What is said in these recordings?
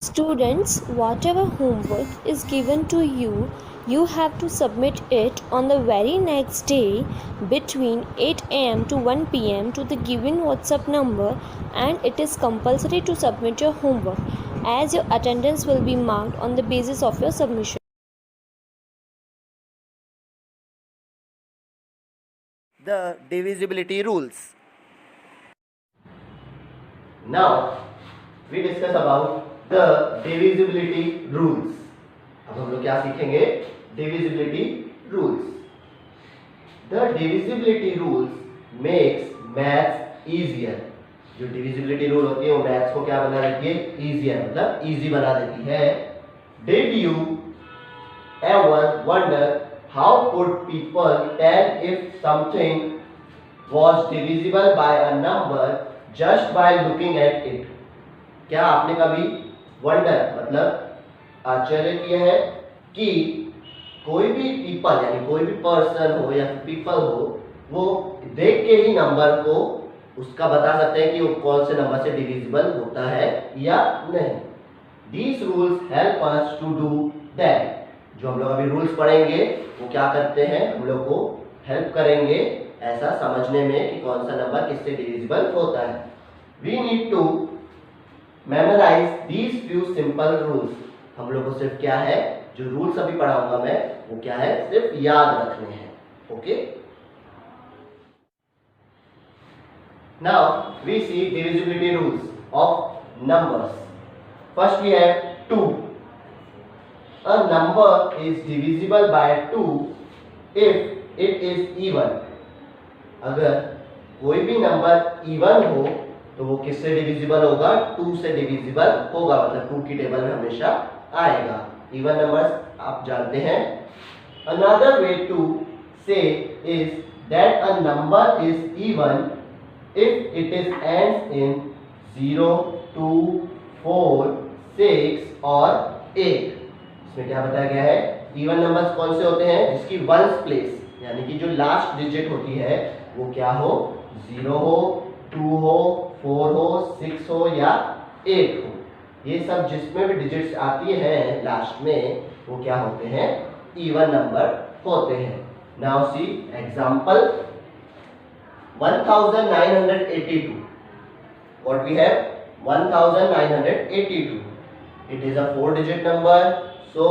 Students, whatever homework is given to you, you have to submit it on the very next day between 8 am to 1 pm to the given WhatsApp number, and it is compulsory to submit your homework as your attendance will be marked on the basis of your submission. The divisibility rules. Now we discuss about the divisibility rules. अब हम लोग क्या सीखेंगे? Divisibility rules. The divisibility rules makes maths easier. जो divisibility rule होती है वो maths को क्या बना देती है? Easier, मतलब easy बना देती है. Did you ever wonder how could people tell if something was divisible by a number just by looking at it? क्या आपने कभी वंडर मतलब आश्चर्य किया है कि कोई भी पीपल यानी कोई भी पर्सन हो या पीपल हो वो देख के ही नंबर को उसका बता सकते हैं कि वो कौन से नंबर से डिविजिबल होता है या नहीं. These rules help us to do that. जो हम लोग अभी रूल्स पढ़ेंगे वो क्या करते हैं, हम लोग को हेल्प करेंगे ऐसा समझने में कि कौन सा नंबर किससे डिविजिबल होता है. We need to memorize these few simple rules. हम लोग को सिर्फ क्या है, जो रूल्स अभी पढ़ाऊंगा मैं वो क्या है, सिर्फ याद रखने हैं. Okay. Now we see divisibility rules of numbers. First we have 2. A number is divisible by 2 if it is even. अगर कोई भी नंबर इवन हो तो वो किससे डिविजिबल होगा? 2 से डिविजिबल होगा, मतलब 2 की टेबल में हमेशा आएगा. इवन नंबर्स आप जानते हैं. Another way to say is that a number is even if it is ends in 0, 2, 4, 6 और 8. इसमें क्या बताया गया है? इवन नंबर्स कौन से होते हैं? जिसकी वंस प्लेस यानी कि जो लास्ट डिजिट होती है वो क्या हो? 0 हो, 2 हो, 4 हो, 6 हो या 8 हो. ये सब जिसमें भी डिजिट्स आती हैं लास्ट में वो क्या होते हैं? इवन नंबर होते हैं. Now see example 1982. What we have? 1982. It is a 4-digit number, so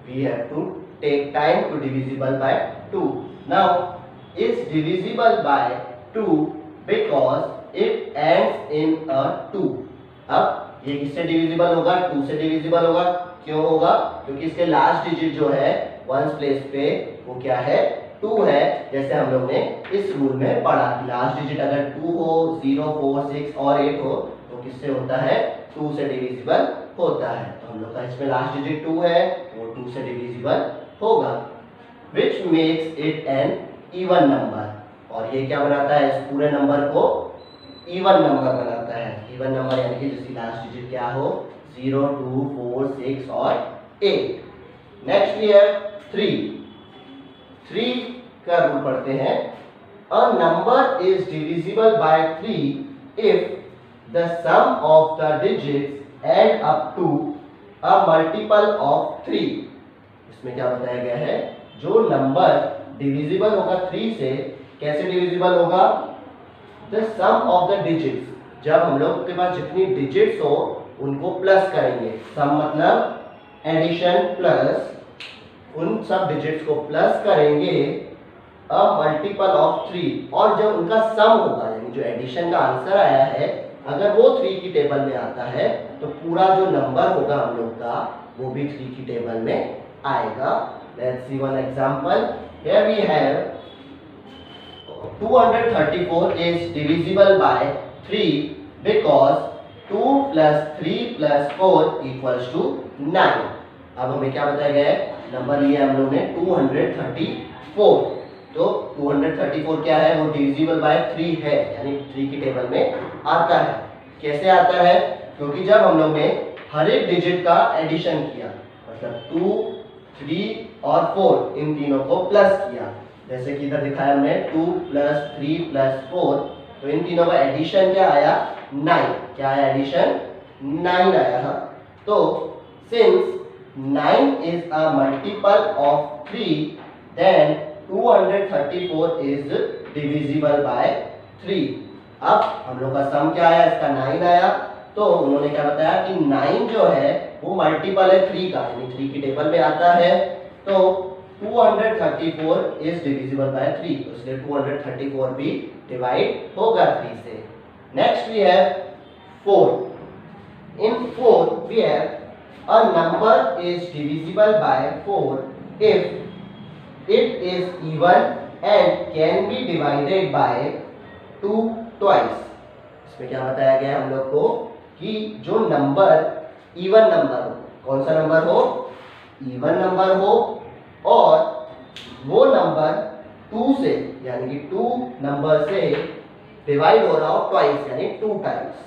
we have to take time to divisible by 2. Now it's divisible by 2 because it ends in a 2. अब ये किससे divisible होगा? 2 से divisible होगा. क्यों होगा? क्योंकि इसके लास्ट डिजिट जो है वंस प्लेस पे वो क्या है? 2 है. जैसे हम लोग ने इस रूल में पढ़ा कि लास्ट डिजिट अगर 2 हो, 0, 4, 6 और 8 हो तो किससे होता है? 2 से डिविजिबल होता है. तो हम लोग का इसमें लास्ट डिजिट 2 है, वो 2 से डिविजिबल होगा. Which makes it an even number. और ये क्या बनाता है? इस पूरे नंबर को इवन नंबर बनाता है. इवन नंबर यानी कि जिसकी लास्ट डिजिट क्या हो? 0, 2, 4, 6 और 8. नेक्स्ट वी हैव 3 का रूल पढ़ते हैं. A number is divisible by 3 if the sum of the digits add up to a multiple of 3. इसमें क्या बताया गया है? जो नंबर डिविजिबल होगा 3 से, कैसे डिविजिबल होगा? The sum of the digits. जब हम लोग के पास जितनी डिजिट्स हो उनको प्लस करेंगे. सम मतलब एडिशन प्लस उन सब डिजिट्स को प्लस करेंगे अ मल्टीपल ऑफ 3. और जब उनका सम होगा यानी जो एडिशन का आंसर आया है अगर वो 3 की टेबल में आता है तो पूरा जो नंबर होगा हम लोग का वो भी 3 की टेबल में आएगा. Let's see one example. Here we have 234 is divisible by 3 because 2 plus 3 plus 4 equals to 9. अब हमें क्या बताया गया है? नंबर लिया हम लोग ने 234. तो 234 क्या है? वो डिविजिबल बाय 3 है यानी 3 की टेबल में आता है. कैसे आता है? क्योंकि जब हम लोग ने हर एक डिजिट का एडिशन किया मतलब 2, 3 और 4 इन तीनों को प्लस किया. जैसे कि इधर दिखाया हमने 2 + 3 + 4, तो इन तीनों का एडिशन क्या आया? 9. क्या है एडिशन? 9 आया. तो since 9 is a multiple of 3, then 234 is divisible by 3. अब हम लोग का सम क्या आया, इसका 9 आया। तो उन्होंने क्या बताया कि 9 जो है वो मल्टीपल है 3 का, यानी 3 की टेबल में आता है। तो 234 इज डिविजिबल बाय 3, तो इसलिए 234 भी डिवाइड होगा 3 से। Next we have 4। In 4 we have a number is divisible by 4 if it is even and can be divided by 2 twice। इसमें क्या बताया गया है हम लोग को कि जो नंबर इवन नंबर हो, कौन सा नंबर हो, इवन नंबर हो, और वो नंबर 2 से यानी कि 2 नंबर से डिवाइड हो रहा हो ट्वाइस यानी 2 टाइम्स।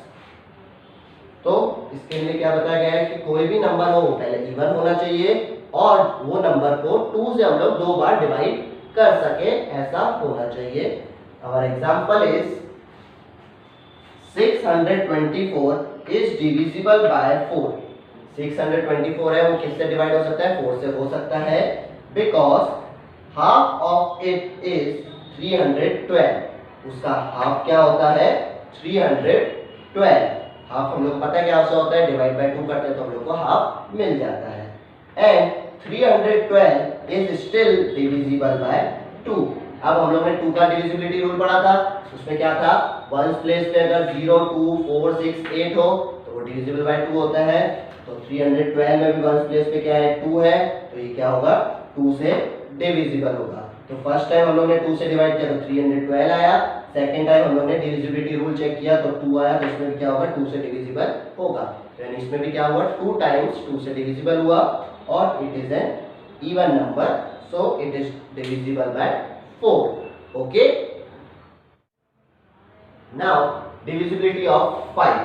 तो इसके लिए क्या बताया गया है कि कोई भी नंबर हो पहले इवन होना चाहिए और वो नंबर को 2 से हम लोग 2 बार डिवाइड कर सके, ऐसा होना चाहिए। Our example is 624 is divisible by 4। 624 है वो किससे डिवाइड हो सकता है, 4 से हो सकता है, because half of it is 312। उसका हाफ क्या होता है, 312। हाफ हम लोग पता है क्या होता है, डिवाइड बाय 2 करते हैं तो हम लोग को हाफ मिल जाता है। And 312 is still divisible by 2। अब हम लोग ने 2 का डिविजिबिलिटी रूल पढ़ा था, उसमें क्या था, वंस प्लेस पे अगर 0 2 4 6 8 हो तो वो डिविजिबल बाय 2 होता है। तो 312 में भी वंस प्लेस पे क्या है, 2 है, तो ये क्या होगा, 2 से डिविजिबल होगा। तो फर्स्ट टाइम हम लोग ने 2 से डिवाइड किया तो 312 आया, सेकेंड टाइम हम लोग ने डिविजिबिलिटी रूल चेक किया तो 2 आया, तो इसमें भी क्या होगा, 2 से डिविजिबल होगा। यानी इसमें भी क्या हुआ, 2 टाइम्स 2 से डिविजिबल हुआ और it is an even number, so it is divisible by 4। Okay, now divisibility of 5।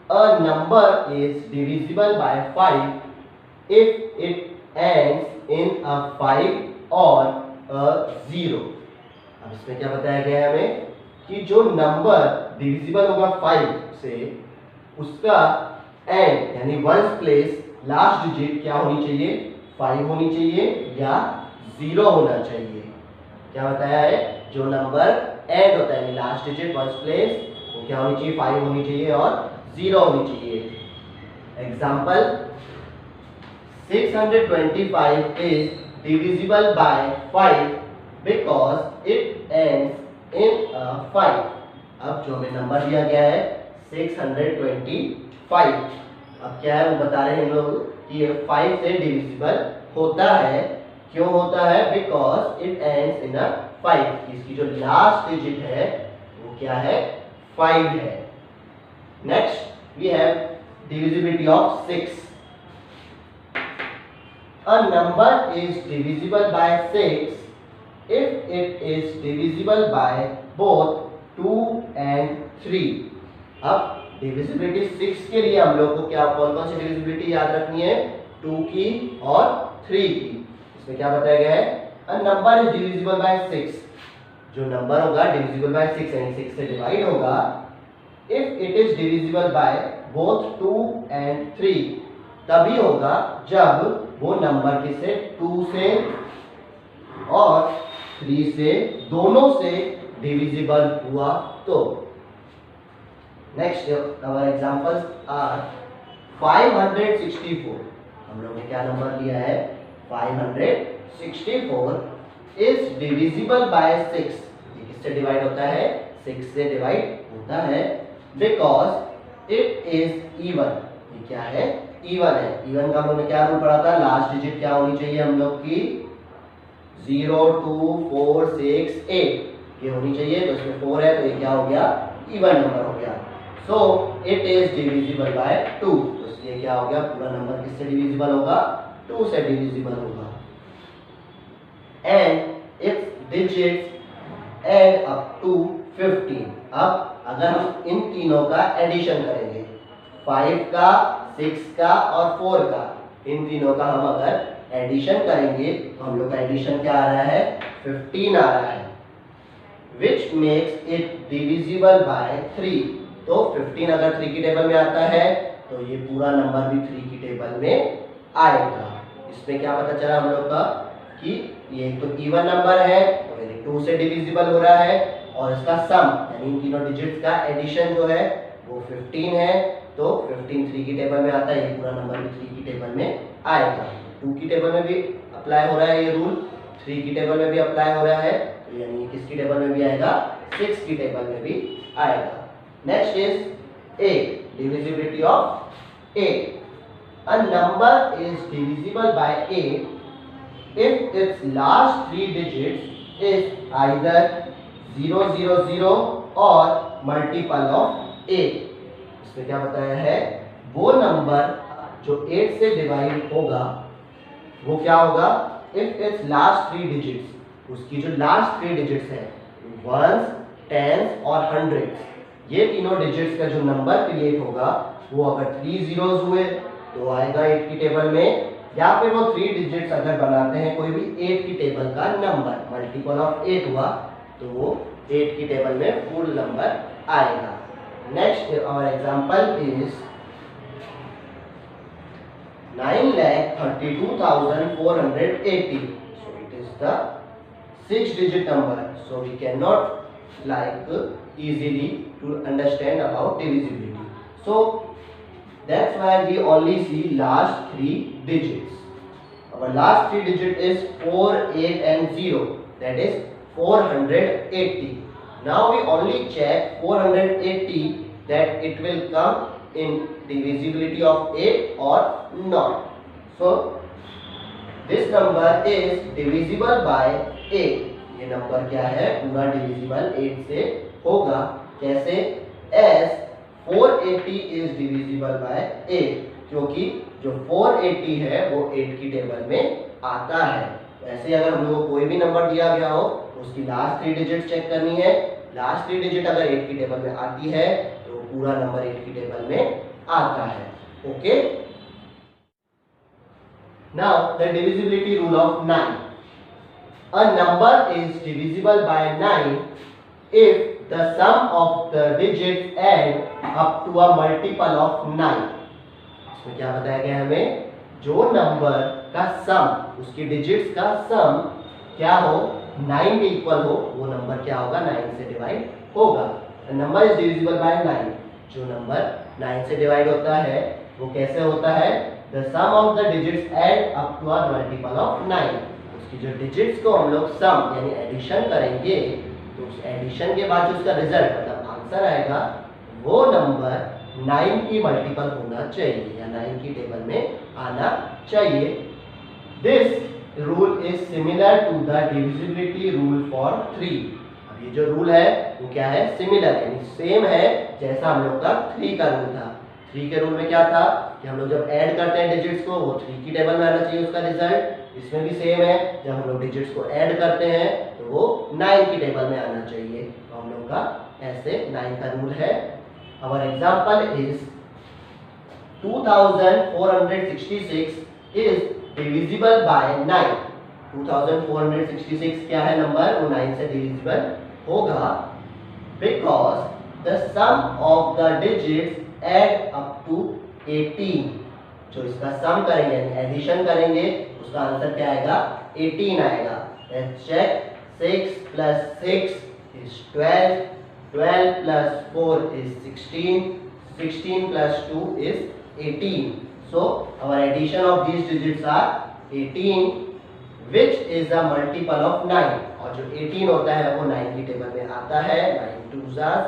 A number is divisible by 5 if it ends in a 5 or a 0। अब इसमें क्या बताया गया है हमें कि जो नंबर डिविजिबल होगा 5 से, उसका एंड यानी वंस प्लेस लास्ट डिजिट क्या होनी चाहिए, 5 होनी चाहिए या 0 होना चाहिए। क्या बताया है, जो नंबर एंड होता है यानी लास्ट डिजिट वंस प्लेस, वो क्या होनी चाहिए, 5 होनी चाहिए और 0 होनी चाहिए। Example 625 is divisible by 5 because it ends in a 5। अब जो हमें नंबर दिया गया है 625, अब क्या है वो बता रहे हैं हम लोग कि ये 5 से डिविजिबल होता है। क्यों होता है, बिकॉज इट एंड्स इन अ 5। इसकी जो लास्ट डिजिट है वो क्या है, 5 है। Next we have divisibility of 6। A number is divisible by 6 if it is divisible by both 2 and 3। अब डिविजिबिलिटी 6 के लिए हम लोग को क्या कौन कौन सी डिविजिबिलिटी याद रखनी है, 2 की और 3 की। इसमें क्या बताया गया है, a number is divisible by 6, जो नंबर होगा डिविजिबल बाय 6 यानी 6 से डिवाइड होगा, if it is divisible by both 2 and 3, तभी होगा जब वो नंबर किसे 2 से और 3 से दोनों से डिविजिबल हुआ तो। Next our examples are 564। हम लोग ने क्या नंबर लिया है, 564 इज डिविजिबल बाय 6। ये किससे डिवाइड होता है, 6 से डिवाइड होता है, बिकॉज इट इज इवन। ये क्या है, इवन है। इवन का हम लोग ने क्या रूल पढ़ा था, लास्ट डिजिट क्या होनी चाहिए हम लोग की, 0 2 4 6 8 ये होनी चाहिए, तो इसमें 4 है तो ये क्या हो गया, इवन नंबर हो गया। So it is divisible bye 2, तो इसलिए क्या हो गया, पूरा नंबर किससे डिविजिबल होगा, 2 से डिविजिबल होगा। And its digits add up to 15। अब अगर हम इन तीनों का एडिशन करेंगे, 5 का 6 का और 4 का, इन तीनों का हम अगर एडिशन करेंगे तो हम लोग का एडिशन क्या आ रहा है, 15 आ रहा है, which makes it divisible by 3। तो 15 अगर 3 की टेबल में आता है तो ये पूरा नंबर भी 3 की टेबल में आएगा। इसमें क्या पता चला हम लोग का कि ये तो इवन नंबर है तो यानी 2 से डिविजिबल हो रहा है, और इसका सम यानी इन तीनों डिजिट्स का एडिशन जो है वो 15 है, तो 15 3 की टेबल में आता है, ये पूरा नंबर भी 3 की टेबल में आएगा। 2 की टेबल में भी अप्लाई हो रहा है ये रूल, 3 की टेबल में भी अप्लाई हो रहा है, तो यानी किसकी टेबल में भी आएगा, 6 की टेबल में भी आएगा। Next is 8, divisibility of 8। A number is divisible by 8 if its last 3 digits is either 000 or multiple of 8। इसमें क्या बताया है, वो नंबर जो 8 से डिवाइड होगा वो क्या होगा, if its last 3 digits, उसकी जो लास्ट 3 डिजिट्स है, वंस, टेंस और हंड्रेड्स, ये तीनों डिजिट्स का जो नंबर क्रिएट होगा वो अगर 3 zeros हुए तो आएगा 8 की टेबल में, या फिर वो 3 डिजिट्स अगर बनाते हैं कोई भी 8 की टेबल का नंबर, मल्टीपल ऑफ 8 हुआ तो वो 8 की टेबल में फुल नंबर आएगा। नेक्स्ट और example is 9,32,480। so it is the 6 digit number, so we cannot like easily to understand about divisibility, so that's why we only see last 3 digits. Our last 3 digit is 4, 8 and 0, that is 480. Now we only check 480 that it will come in divisibility of 8 or not. So this number is divisible by 8। ये number क्या है, पूरा divisible 8 से होगा। कैसे, as 480 is divisible by 8, क्योंकि जो 480 है वो 8 की टेबल में आता है। ऐसे अगर हम लोगों को कोई भी नंबर दिया गया हो तो उसकी लास्ट 3 डिजिट चेक करनी है, लास्ट 3 डिजिट अगर 8 की टेबल में आती है तो पूरा नंबर 8 की टेबल में आता है। Okay, now the divisibility rule of 9। A number is divisible by 9 if the sum of the digits add up to a multiple of 9। इसमें क्या बताया गया हमें, जो नंबर का सम, उसकी डिजिट्स का सम क्या हो, 9 के इक्वल हो, वो नंबर क्या होगा, 9 से डिवाइड होगा। Number is divisible bye 9। जो नंबर 9 से डिवाइड होता है वो कैसे होता है, the sum of the digits add up to a multiple of 9। उसकी जो डिजिट्स को हम लोग सम यानी एडिशन करेंगे तो उस एडिशन के बाद जो उसका रिजल्ट मतलब आंसर आएगा वो नंबर 9 की मल्टीपल होना चाहिए या 9 की टेबल में आना चाहिए। This rule is similar to the divisibility rule for 3। अब ये जो रूल है वो क्या है, सिमिलर यानी सेम है जैसा हम लोग का 3 का रूल था। 3 के रूल में क्या था कि हम लोग जब ऐड करते हैं डिजिट्स को वो 3 की टेबल में आना चाहिए उसका रिजल्ट। इसमें भी सेम है, जब हम लोग डिजिट्स को ऐड करते हैं तो वो 9 की टेबल में आना चाहिए। तो हम लोग का ऐसे 9 का रूल है। Our example is 2466 is divisible by 9। 2466 क्या है नंबर, वो 9 से डिविजिबल होगा because the sum of the digits add up to 18। जो इसका सम करेंगे यानी एडिशन करेंगे उसका आंसर क्या आएगा, 18 आएगा। Let's check, 6 plus 6 is 12, 12 plus 4 is 16, 16 plus 2 is 18। So our addition of these digits are 18 which is a multiple of 9। और जो 18 होता है वो 9 की टेबल में आता है, 9 2s are,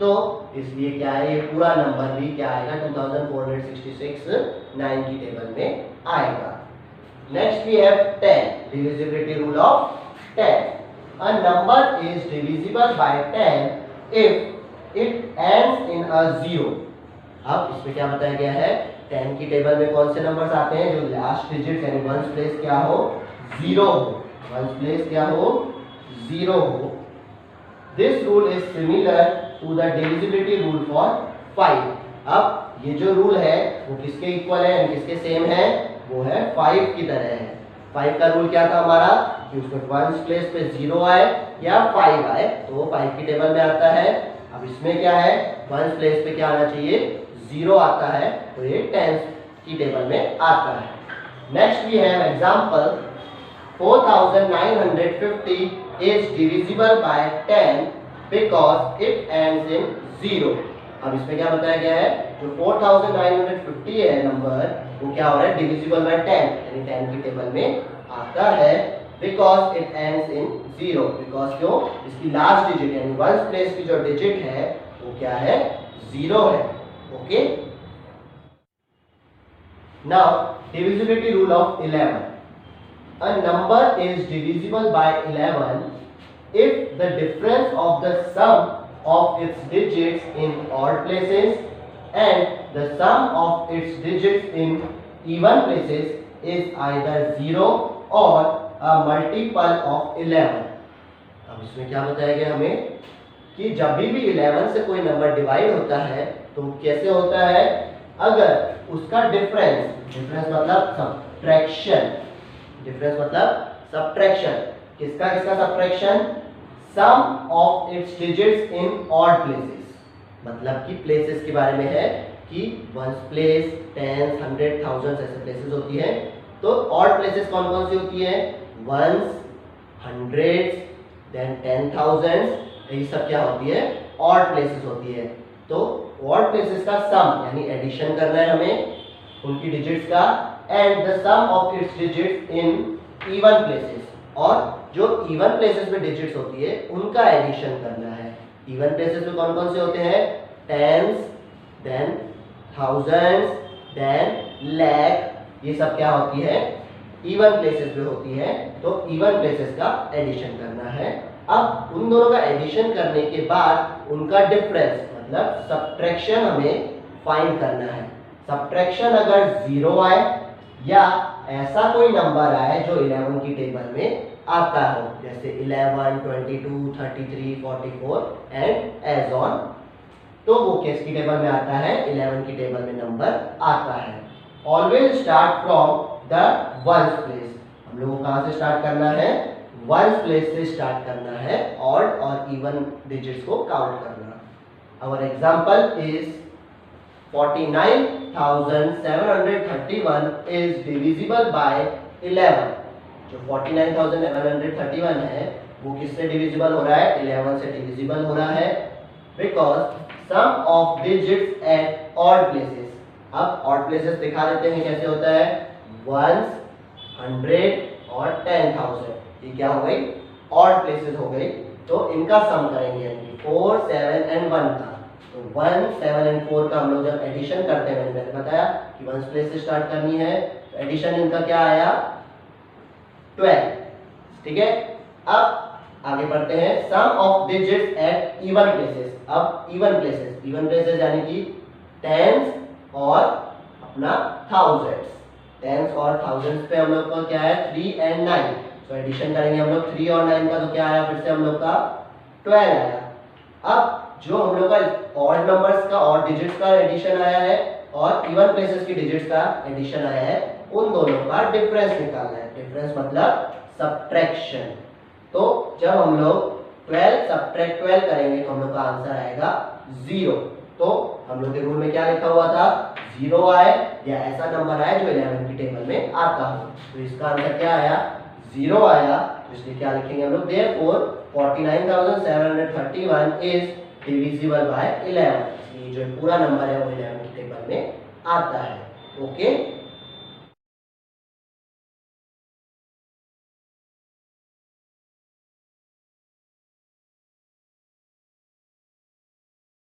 तो इसलिए क्या है ये पूरा नंबर भी क्या आएगा, 2466 9 की टेबल में आएगा। Next we have 10, divisibility rule of 10। A number is divisible by 10 if it ends in a 0। अब इसमें क्या बताया गया है, 10 की टेबल में कौन से नंबर्स आते हैं, जो लास्ट डिजिट यानी वंस प्लेस क्या हो, 0 हो, वंस प्लेस क्या हो, 0 हो। This rule is similar to the divisibility rule for 5। अब ये जो रूल है वो किसके इक्वल है, किसके सेम है, वो है 5 की तरह है। 5 का रूल क्या था हमारा कि उसमें वंस प्लेस पे 0 आए या 5 आए तो वो 5 की टेबल में आता है। अब इसमें क्या है, वंस प्लेस पे क्या आना चाहिए, 0 आता है तो ये टेंस की टेबल में आता है। Next we have example 4950 is divisible by 10 because it ends in 0। अब इसमें क्या बताया गया है, जो 4950 है नंबर वो क्या हो रहा है, डिविजिबल बाय 10 यानी 10 की टेबल में आता है because it ends in 0। Because क्यों, इसकी लास्ट डिजिट यानी वंस प्लेस की जो डिजिट है वो क्या है, 0 है। Okay, now divisibility rule of 11. A number is divisible by 11 if the difference of the sum of its digits in odd places and the sum of its digits in even places is either 0 or a multiple of 11। अब इसमें क्या बताया गया हमें कि जब भी 11 से कोई नंबर डिवाइड होता है तो कैसे होता है, अगर उसका डिफरेंस मतलब सब्ट्रैक्शन, डिफरेंस मतलब सब्ट्रैक्शन, किसका किसका subtraction, sum of its digits in odd places, मतलब कि प्लेसेस के बारे में है कि ones place, tens, hundred, thousands ऐसे प्लेसेस होती है। तो ऑड प्लेसेस कौन कौन सी होती है, वंस, हंड्रेड्स, देन 10,000, ये सब क्या होती है, ऑड प्लेसेस होती है। तो ऑड प्लेसेस का सम यानी एडिशन करना है हमें उनकी डिजिट्स का, and the sum of its digits in even places, और जो इवन प्लेसेस में डिजिट्स होती है उनका एडिशन करना है। इवन प्लेसेस में कौन कौन से होते हैं, tens, then thousands, then lakh, ये सब क्या होती है, इवन प्लेसेस में होती है। तो इवन प्लेसेस का एडिशन करना है। अब उन दोनों का एडिशन करने के बाद उनका डिफरेंस मतलब सब्ट्रैक्शन हमें फाइंड करना है। सब्ट्रैक्शन अगर 0 आए या ऐसा कोई नंबर आए जो 11 की टेबल में आता हो, जैसे 11, 22, 33, 44 एंड एज ऑन, तो वो किसकी टेबल में आता है, 11 की टेबल में नंबर आता है। Always start from the ones place, हम लोगों को कहाँ से स्टार्ट करना है, वंस प्लेस से स्टार्ट करना है, ऑड और इवन डिजिट्स को काउंट करना। Our example is 49,731 is divisible by 11। जो 49,731 है वो किससे डिविजिबल हो रहा है, 11 से डिविजिबल हो रहा है, because sum of digits at odd places. अब ऑड प्लेसेस दिखा देते हैं कैसे होता है, वंस, 100 और 10,000, ये क्या हो गई, ऑड प्लेसेस हो गई। तो इनका सम करेंगे यानी 4, 7 एंड 1 का। तो 1, 7 एंड 4 का हम लोग जब एडिशन करते हैं, मैंने बताया कि वंस प्लेस से स्टार्ट करनी है, तो एडिशन इनका क्या आया, 12। ठीक है, अब आगे बढ़ते हैं, sum of digits at even places. अब इवन प्लेसेस यानी कि टेंस और अपना थाउजेंड्स, टेंस और थाउजेंड्स पे हम लोग का क्या है, 3 एंड 9। तो एडिशन करेंगे हम लोग 3 और 9 का, तो क्या आया, फिर से हम लोग का 12 आया। अब जो हम लोग का ऑड नंबर्स का, ऑड डिजिट्स का एडिशन आया है और इवन प्लेसेस की डिजिट्स का एडिशन आया है, उन दोनों का डिफरेंस निकालना है। डिफरेंस मतलब सब्ट्रैक्शन। तो जब हम लोग 12 सब्ट्रैक्ट 12 करेंगे तो हम लोग का आंसर आएगा 0। तो हम लोग के रूल में क्या लिखा हुआ था, 0 आए या ऐसा नंबर आए जो 11 की टेबल में आता हो। तो इसका आंसर क्या आया, 0 आया। तो इसलिए क्या लिखेंगे हम लोग, देयरफॉर 49,731 इज डिविजिबल बाय 11। ये जो पूरा नंबर है वो 11 की टेबल में आता है। ओके।